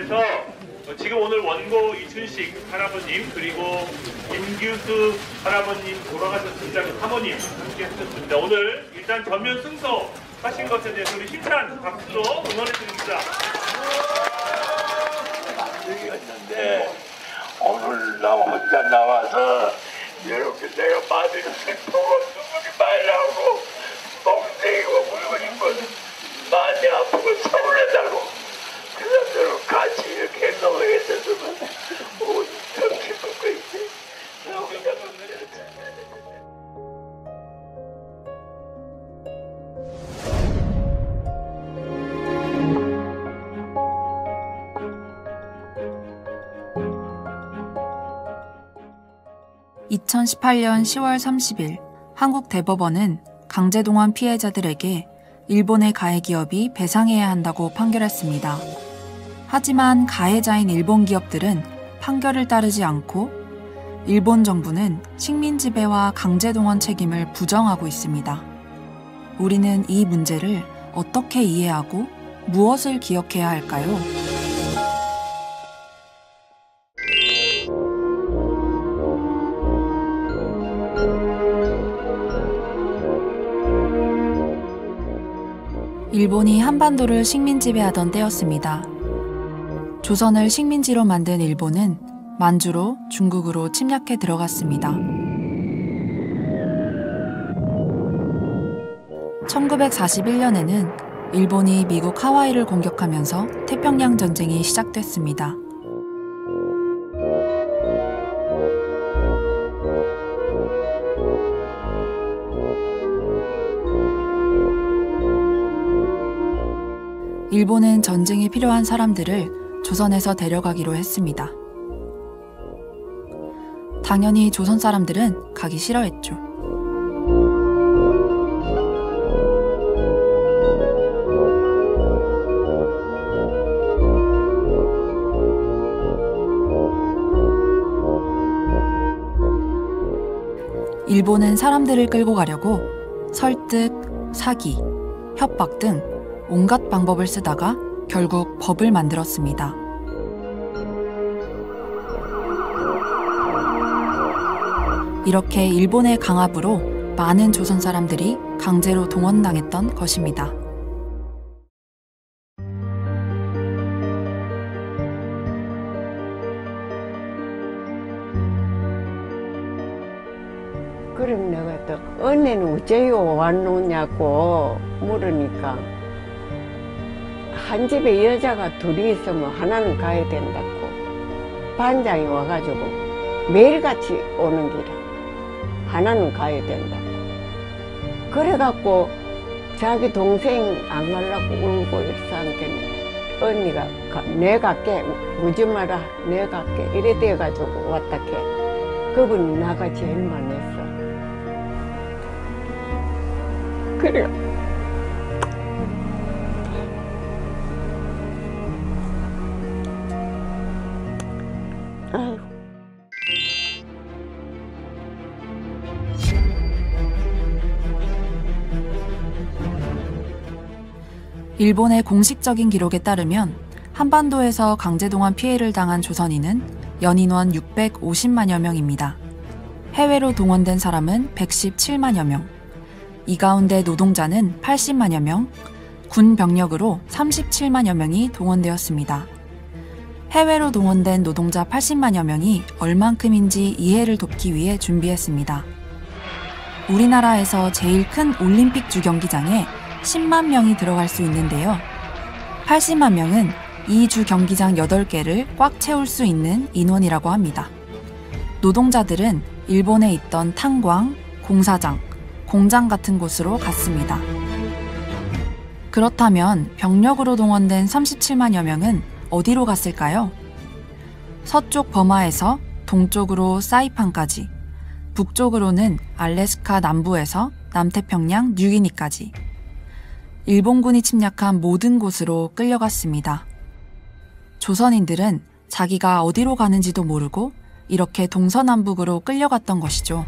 그래서 지금 오늘 원고 이춘식 할아버님 그리고 김규수 할아버님 돌아가셨습니다. 사모님 함께 하셨습니다. 오늘 일단 전면 승소 하신 것에 대해서 우리 힘찬 박수로 응원해 드립니다. 만들었는데 오늘 나 혼자 나와서 이렇게 내가 마늘을 보고 눈물이 많이 나오고 멍때리고 물건 입고 많이 아프고 서운하다고 그래서 같이 이렇게 행동을 했었으면 참 기쁠 거 있지. 나 혼자 만들었어. 2018년 10월 30일 한국 대법원은 강제동원 피해자들에게 일본의 가해 기업이 배상해야 한다고 판결했습니다. 하지만 가해자인 일본 기업들은 판결을 따르지 않고 일본 정부는 식민 지배와 강제동원 책임을 부정하고 있습니다. 우리는 이 문제를 어떻게 이해하고 무엇을 기억해야 할까요? 일본이 한반도를 식민 지배하던 때였습니다. 조선을 식민지로 만든 일본은 만주로 중국으로 침략해 들어갔습니다. 1941년에는 일본이 미국 하와이를 공격하면서 태평양 전쟁이 시작됐습니다. 일본은 전쟁에 필요한 사람들을 조선에서 데려가기로 했습니다. 당연히 조선 사람들은 가기 싫어했죠. 일본은 사람들을 끌고 가려고 설득, 사기, 협박 등 온갖 방법을 쓰다가 결국 법을 만들었습니다. 이렇게 일본의 강압으로 많은 조선 사람들이 강제로 동원당했던 것입니다. 그럼 내가 또 언니는 어째 왔노냐고 물으니까 한 집에 여자가 둘이 있으면 하나는 가야 된다고 반장이 와가지고 매일같이 오는 길에 하나는 가야 된다고 그래갖고 자기 동생 안 가려고 울고 일상하니까 언니가 내가 갈게 우지 마라 내가 갈게 이래 돼가지고 왔다 해 그분이 나가 제일 많았어. 그래. 아이고. 일본의 공식적인 기록에 따르면 한반도에서 강제동원 피해를 당한 조선인은 연인원 650만여 명입니다. 해외로 동원된 사람은 117만여 명, 이 가운데 노동자는 80만여 명, 군 병력으로 37만여 명이 동원되었습니다. 해외로 동원된 노동자 80만여 명이 얼만큼인지 이해를 돕기 위해 준비했습니다. 우리나라에서 제일 큰 올림픽 주경기장에 10만 명이 들어갈 수 있는데요. 80만 명은 이 주 경기장 8개를 꽉 채울 수 있는 인원이라고 합니다. 노동자들은 일본에 있던 탄광, 공사장, 공장 같은 곳으로 갔습니다. 그렇다면 병력으로 동원된 37만여 명은 어디로 갔을까요? 서쪽 버마에서 동쪽으로 사이판까지, 북쪽으로는 알래스카 남부에서 남태평양 뉴기니까지 일본군이 침략한 모든 곳으로 끌려갔습니다. 조선인들은 자기가 어디로 가는지도 모르고 이렇게 동서남북으로 끌려갔던 것이죠.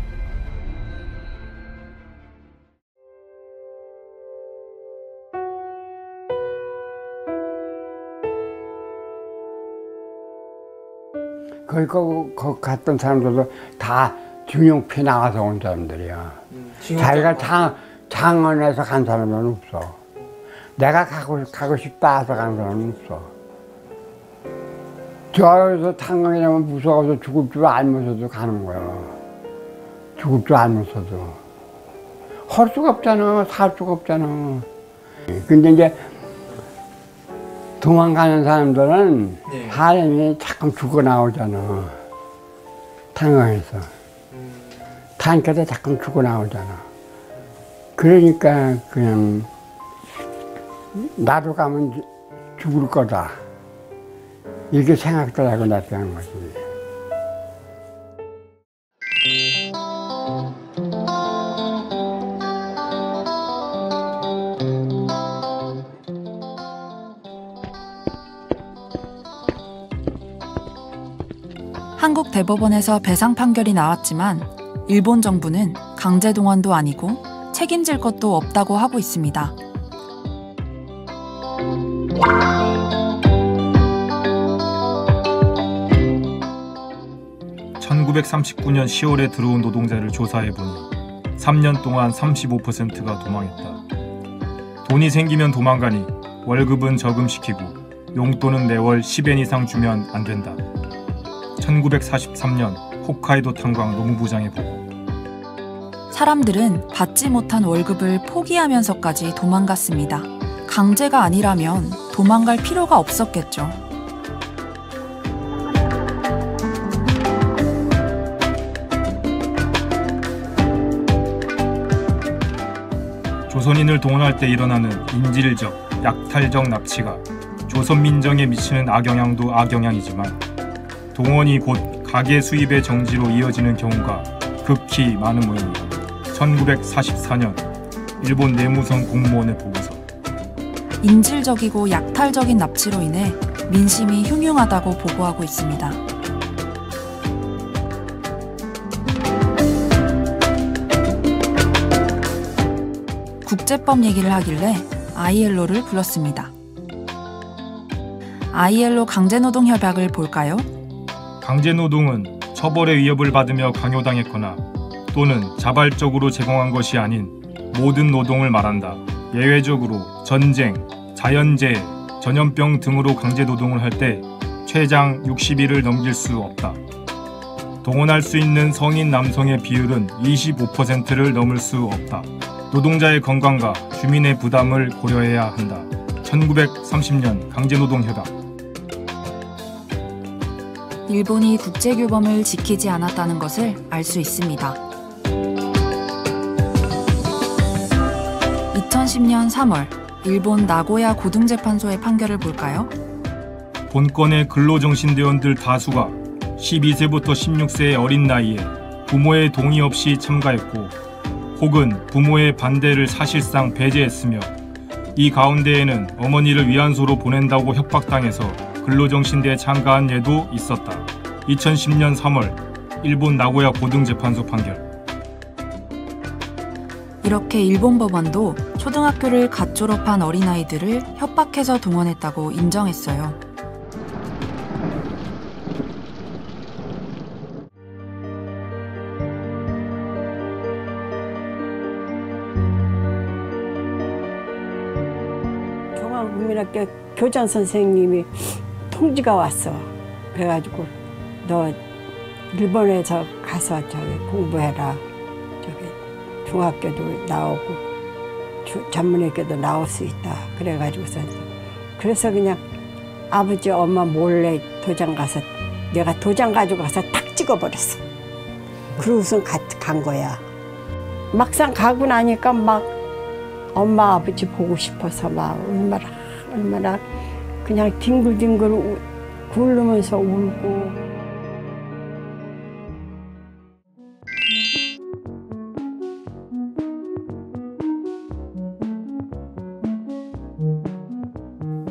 거기 갔던 사람들도 다 징용피 나가서 온 사람들이야. 자기가 장원에서 간 사람은 없어. 내가 가고 싶다 해서 간 사람은 없어. 저기서 탄광이라면 무서워서 죽을 줄 알면서도 가는 거야. 죽을 줄 알면서도. 할 수가 없잖아. 살 수가 없잖아. 근데 이제 도망가는 사람들은 사람이 자꾸 죽어 나오잖아. 탄광에서. 타니까 자꾸 죽어 나오잖아. 그러니까 그냥 나도 가면 죽을 거다. 이렇게 생각들 하고 냈다는 거지. 한국 대법원에서 배상 판결이 나왔지만 일본 정부는 강제 동원도 아니고 책임질 것도 없다고 하고 있습니다. (1939년 10월에) 들어온 노동자를 조사해보니 3년 동안 35%가 도망했다. 돈이 생기면 도망가니 월급은 저금시키고 용돈은 매월 10엔 이상 주면 안 된다. 1943년 홋카이도 탄광 노무부장의 보고. 사람들은 받지 못한 월급을 포기하면서까지 도망갔습니다. 강제가 아니라면 도망갈 필요가 없었겠죠. 조선인을 동원할 때 일어나는 인질적, 약탈적 납치가 조선민정에 미치는 악영향도 악영향이지만 동원이 곧 가계 수입의 정지로 이어지는 경우가 극히 많은 모양이다. 1944년 일본 내무성 공무원의 보고서. 인질적이고 약탈적인 납치로 인해 민심이 흉흉하다고 보고하고 있습니다. 국제법 얘기를 하길래 ILO를 불렀습니다. ILO 강제노동협약을 볼까요? 강제노동은 처벌의 위협을 받으며 강요당했거나 또는 자발적으로 제공한 것이 아닌 모든 노동을 말한다. 예외적으로 전쟁, 자연재해, 전염병 등으로 강제노동을 할 때 최장 60일을 넘길 수 없다. 동원할 수 있는 성인 남성의 비율은 25%를 넘을 수 없다. 노동자의 건강과 주민의 부담을 고려해야 한다. 1930년 강제노동협약. 일본이 국제규범을 지키지 않았다는 것을 알 수 있습니다. 2010년 3월 일본 나고야 고등재판소의 판결을 볼까요? 본건의 근로정신대원들 다수가 12세부터 16세의 어린 나이에 부모의 동의 없이 참가했고 혹은 부모의 반대를 사실상 배제했으며 이 가운데에는 어머니를 위안소로 보낸다고 협박당해서 근로정신대에 참가한 예도 있었다. 2010년 3월 일본 나고야 고등재판소 판결. 이렇게 일본 법원도 초등학교를 갓 졸업한 어린아이들을 협박해서 동원했다고 인정했어요. 종합국민학교 교장 선생님이 통지가 왔어. 그래가지고 너 일본에서 가서 저기 공부해라. 저기 중학교도 나오고 전문학교도 나올 수 있다. 그래가지고서 그래서 그냥 아버지 엄마 몰래 도장 가서 내가 도장 가지고 가서 탁 찍어버렸어. 그러고서 간 거야. 막상 가고 나니까 막 엄마 아버지 보고 싶어서 막 얼마나 그냥 뒹굴뒹굴 굴르면서 울고.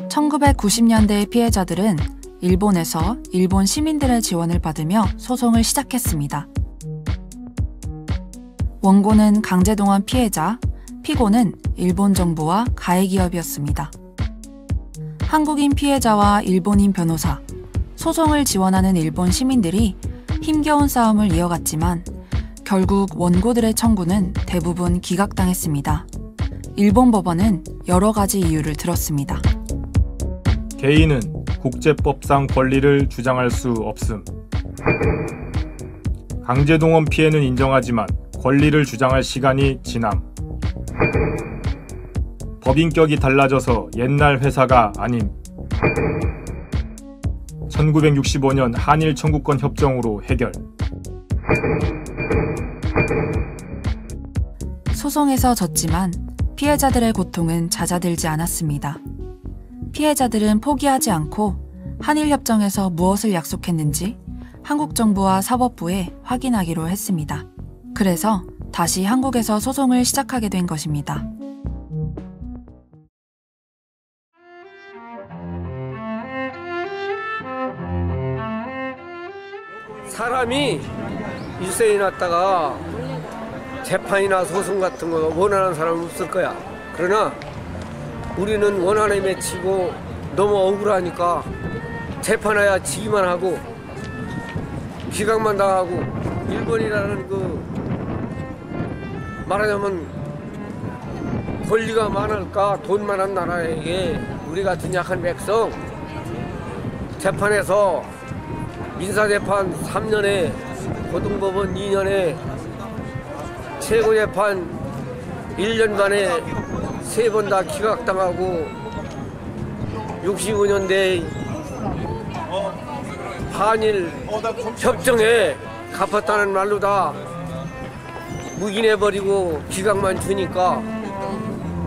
(1990년대의) 피해자들은 일본에서 일본 시민들의 지원을 받으며 소송을 시작했습니다. 원고는 강제동원 피해자, 피고는 일본 정부와 가해기업이었습니다. 한국인 피해자와 일본인 변호사, 소송을 지원하는 일본 시민들이 힘겨운 싸움을 이어갔지만 결국 원고들의 청구는 대부분 기각당했습니다. 일본 법원은 여러 가지 이유를 들었습니다. 개인은 국제법상 권리를 주장할 수 없음. 강제동원 피해는 인정하지만 권리를 주장할 시간이 지남. 법인격이 달라져서 옛날 회사가 아님. 1965년 한일 청구권 협정으로 해결. 소송에서 졌지만 피해자들의 고통은 잦아들지 않았습니다. 피해자들은 포기하지 않고 한일협정에서 무엇을 약속했는지 한국 정부와 사법부에 확인하기로 했습니다. 그래서 다시 한국에서 소송을 시작하게 된 것입니다. 사람이 일생이 났다가 재판이나 소송 같은 거 원하는 사람은 없을 거야. 그러나 우리는 원한에 맺히고 너무 억울하니까 재판해야 지기만 하고 기각만 당하고 일본이라는 말하자면 권리가 많을까 돈 많은 나라에게 우리 같은 약한 백성 재판에서 민사재판 3년에 고등법원 2년에 최고재판 1년간에 3번 다 기각당하고 65년대 한일 협정에 갚았다는 말로 다 묵인해버리고 기각만 주니까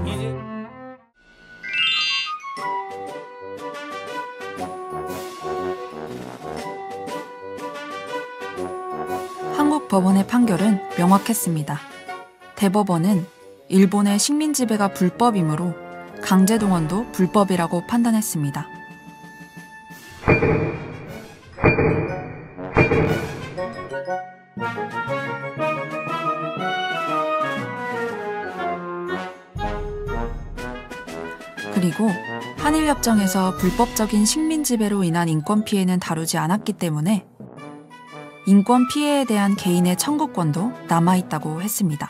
이제 한국 법원의 판결은 명확했습니다. 대법원은 일본의 식민지배가 불법이므로 강제동원도 불법이라고 판단했습니다. 그리고 한일협정에서 불법적인 식민지배로 인한 인권 피해는 다루지 않았기 때문에 인권 피해에 대한 개인의 청구권도 남아있다고 했습니다.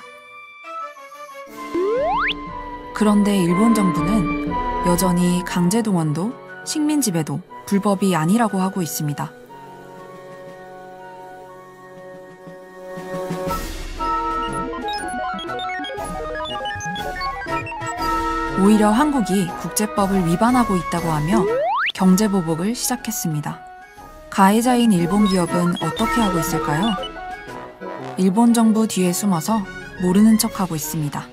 그런데 일본 정부는 여전히 강제동원도 식민지배도 불법이 아니라고 하고 있습니다. 오히려 한국이 국제법을 위반하고 있다고 하며 경제보복을 시작했습니다. 가해자인 일본 기업은 어떻게 하고 있을까요? 일본 정부 뒤에 숨어서 모르는 척하고 있습니다.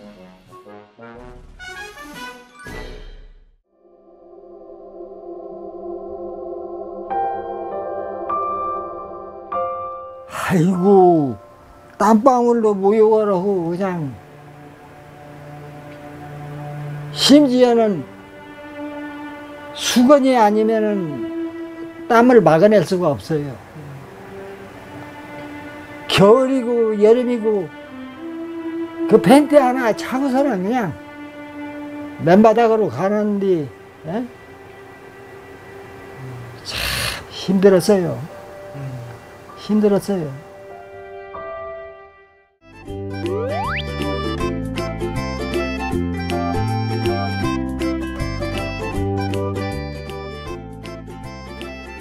아이고, 땀방울로 모여가라고 그냥. 심지어는 수건이 아니면은 땀을 막아낼 수가 없어요. 겨울이고 여름이고 그 팬티 하나 차고서는 그냥 맨바닥으로 가는데 참 힘들었어요. 힘들었어요.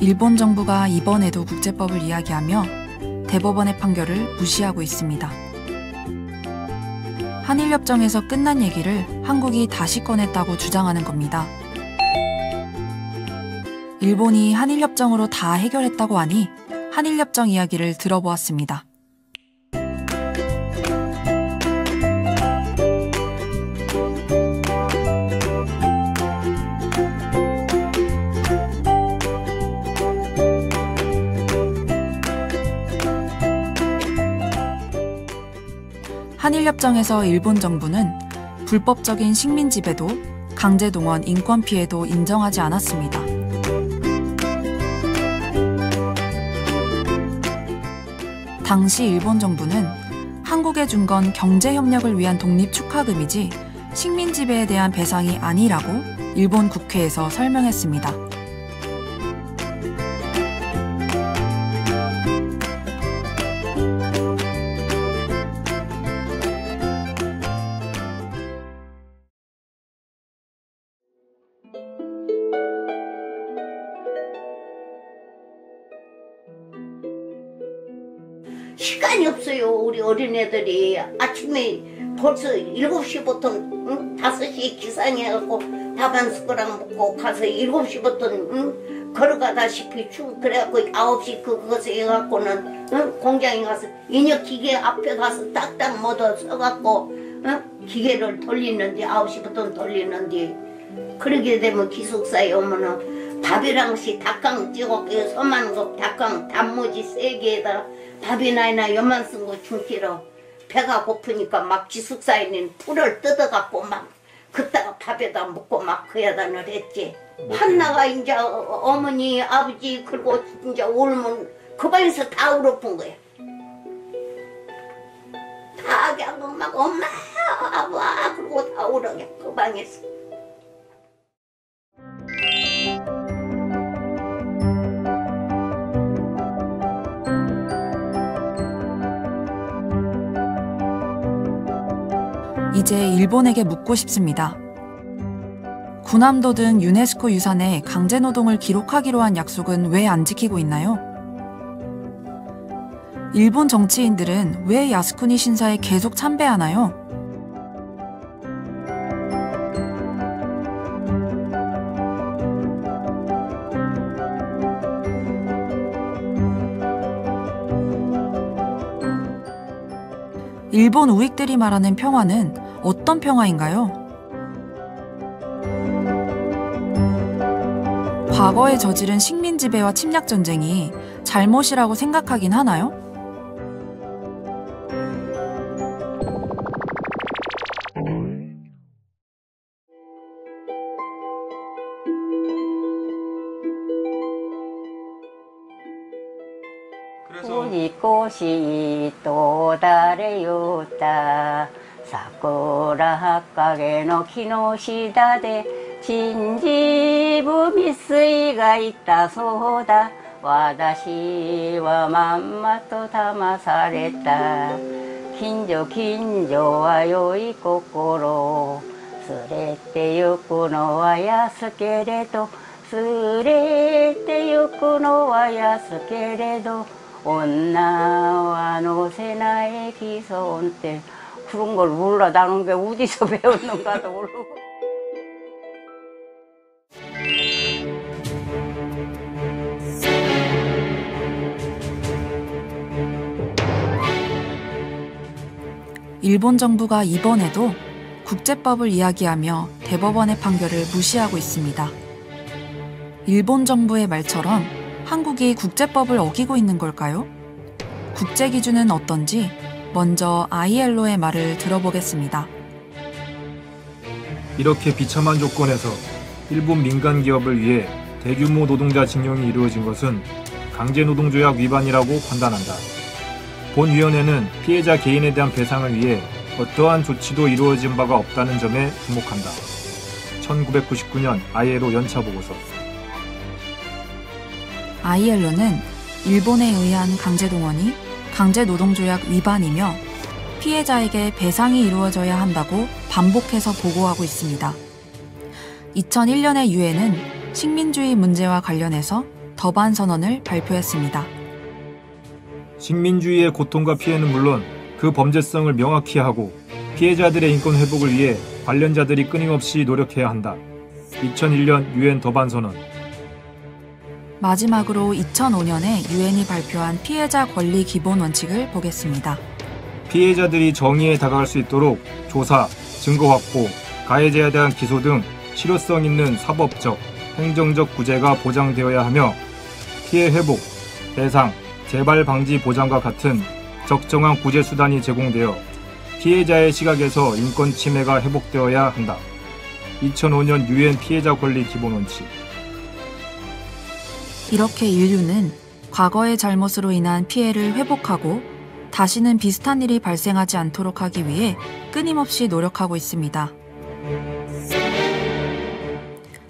일본 정부가 이번에도 국제법을 이야기하며 대법원의 판결을 무시하고 있습니다. 한일협정에서 끝난 얘기를 한국이 다시 꺼냈다고 주장하는 겁니다. 일본이 한일협정으로 다 해결했다고 하니 한일협정 이야기를 들어보았습니다. 한일협정에서 일본 정부는 불법적인 식민지배도 강제동원 인권 피해도 인정하지 않았습니다. 당시 일본 정부는 한국에 준 건 경제협력을 위한 독립 축하금이지 식민지배에 대한 배상이 아니라고 일본 국회에서 설명했습니다. 시간이 없어요. 우리 어린애들이 아침에 벌써 7시부터 5시에 기상해갖고 밥 한 숟가락 먹고 가서 7시부터 걸어가다시피 쭉 그래갖고 9시 그것에 해갖고는 공장에 가서 인력 기계 앞에 가서 딱딱 모두 서갖고 기계를 돌리는데 9시부터 돌리는데 그러게 되면 기숙사에 오면은 밥이랑씩 닭강 찍었고 소만 거 닭강 단무지 3개에다가 밥이나 요만 쓴 거 중기로 배가 고프니까 막 기숙사에 있는 풀을 뜯어갖고 막 그따가 밥에다 먹고 막 그야단을 했지. 한나가 이제 어머니 아버지 그리고 이제 울면 그 방에서 다 울어본 거야. 다 그냥 막 엄마 아빠 그러고 다 울어 그 방에서. 이제 일본에게 묻고 싶습니다. 구남도 등 유네스코 유산에 강제노동을 기록하기로 한 약속은 왜 안 지키고 있나요? 일본 정치인들은 왜 야스쿠니 신사에 계속 참배하나요? 일본 우익들이 말하는 평화는 어떤 평화인가요? 과거에 저지른 식민 지배와 침략 전쟁이 잘못이라고 생각하긴 하나요? 꽃이 또 달에였다. 사쿠라 가게の木の下で真珠未遂がいたそうだ。私はまんまと騙された。近所近所は良い心。すれてゆくのは安けれど、すれてゆくのは安けれど、女は乗せない기손って그런 걸 몰라. 나는 게 어디서 배웠는가도 모르고. 일본 정부가 이번에도 국제법을 이야기하며 대법원의 판결을 무시하고 있습니다. 일본 정부의 말처럼 한국이 국제법을 어기고 있는 걸까요? 국제 기준은 어떤지 먼저 ILO의 말을 들어보겠습니다. 이렇게 비참한 조건에서 일본 민간 기업을 위해 대규모 노동자 징용이 이루어진 것은 강제노동조약 위반이라고 판단한다. 본위원회는 피해자 개인에 대한 배상을 위해 어떠한 조치도 이루어진 바가 없다는 점에 주목한다. 1999년 ILO 연차 보고서. ILO는 일본에 의한 강제동원이 강제노동조약 위반이며 피해자에게 배상이 이루어져야 한다고 반복해서 보고하고 있습니다. 2001년에 유엔은 식민주의 문제와 관련해서 더반 선언을 발표했습니다. 식민주의의 고통과 피해는 물론 그 범죄성을 명확히 하고 피해자들의 인권 회복을 위해 관련자들이 끊임없이 노력해야 한다. 2001년 유엔 더반 선언. 마지막으로 2005년에 유엔이 발표한 피해자 권리 기본 원칙을 보겠습니다. 피해자들이 정의에 다가갈 수 있도록 조사, 증거 확보, 가해자에 대한 기소 등 실효성 있는 사법적, 행정적 구제가 보장되어야 하며 피해 회복, 배상, 재발 방지 보장과 같은 적정한 구제 수단이 제공되어 피해자의 시각에서 인권 침해가 회복되어야 한다. 2005년 유엔 피해자 권리 기본 원칙. 이렇게 인류는 과거의 잘못으로 인한 피해를 회복하고 다시는 비슷한 일이 발생하지 않도록 하기 위해 끊임없이 노력하고 있습니다.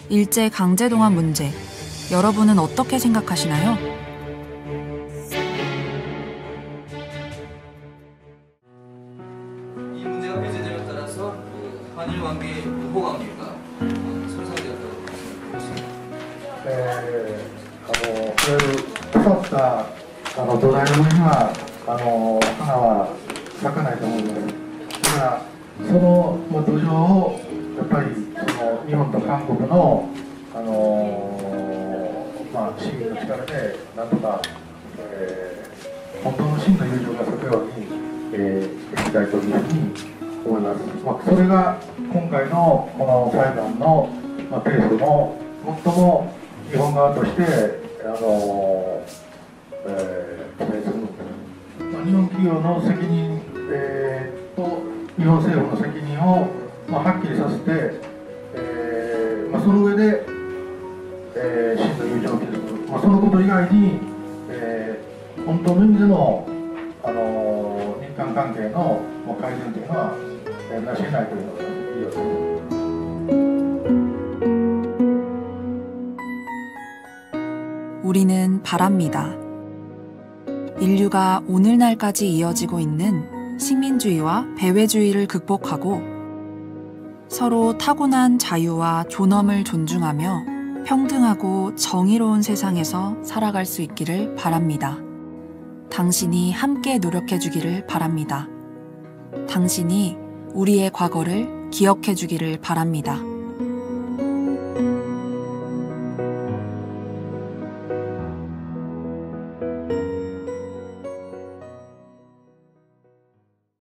일제 강제동원 문제, 여러분은 어떻게 생각하시나요? 이 문제가 배제됨에 따라서 한일 관계의 우호 관계가 손상되었다고 보십니다. こういう腐ったドラえもんが花は咲かないと思うんです。だからその土壌をやっぱりその日本と韓国の市民の力でなんとか、本当の真の友情が咲くようにしていきたいというふうに思います。それが今回のこの裁判のペースの最も日本側として期待するので、日本企業の責任、と日本政府の責任をはっきりさせて、その上で、真の友情を築く、そのこと以外に、本当の意味での、日韓関係の改善というのはなし得ないというのがいいわけです。 우리는 바랍니다. 인류가 오늘날까지 이어지고 있는 식민주의와 배회주의를 극복하고 서로 타고난 자유와 존엄을 존중하며 평등하고 정의로운 세상에서 살아갈 수 있기를 바랍니다. 당신이 함께 노력해 주기를 바랍니다. 당신이 우리의 과거를 기억해 주기를 바랍니다.